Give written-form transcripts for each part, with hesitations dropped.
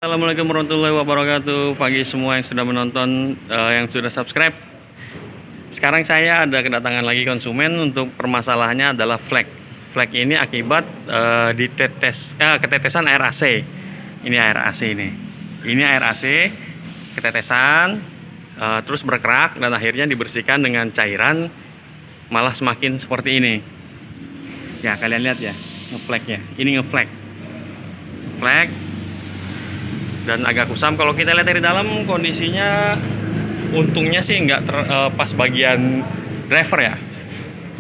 Assalamualaikum warahmatullahi wabarakatuh. Pagi semua yang sudah menonton, yang sudah subscribe. Sekarang saya ada kedatangan lagi konsumen untuk permasalahannya adalah flek. Flek ini akibat ketetesan air AC. Ini air AC ini. Ini air AC ketetesan, terus berkerak dan akhirnya dibersihkan dengan cairan, malah semakin seperti ini. Ya kalian lihat ya, ngefleknya. Ini ngeflek. Flek. Dan agak kusam. Kalau kita lihat dari dalam kondisinya, untungnya sih nggak pas bagian driver ya,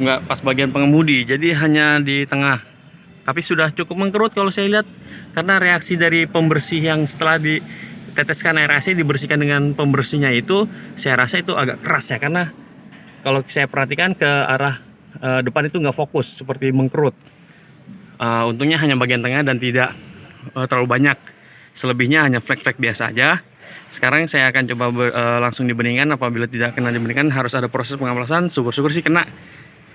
nggak pas bagian pengemudi, jadi hanya di tengah. Tapi sudah cukup mengkerut kalau saya lihat, karena reaksi dari pembersih yang setelah diteteskan air AC dibersihkan dengan pembersihnya itu, saya rasa itu agak keras ya, karena kalau saya perhatikan ke arah depan itu nggak fokus, seperti mengkerut. Untungnya hanya bagian tengah dan tidak terlalu banyak. Selebihnya hanya flek-flek biasa aja. Sekarang saya akan coba langsung dibeningkan. Apabila tidak kena dibeningkan harus ada proses pengaplasan. Syukur-syukur sih kena.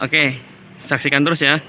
Oke, saksikan terus ya.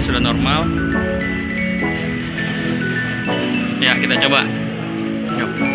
Sudah normal ya, kita coba. Yuk.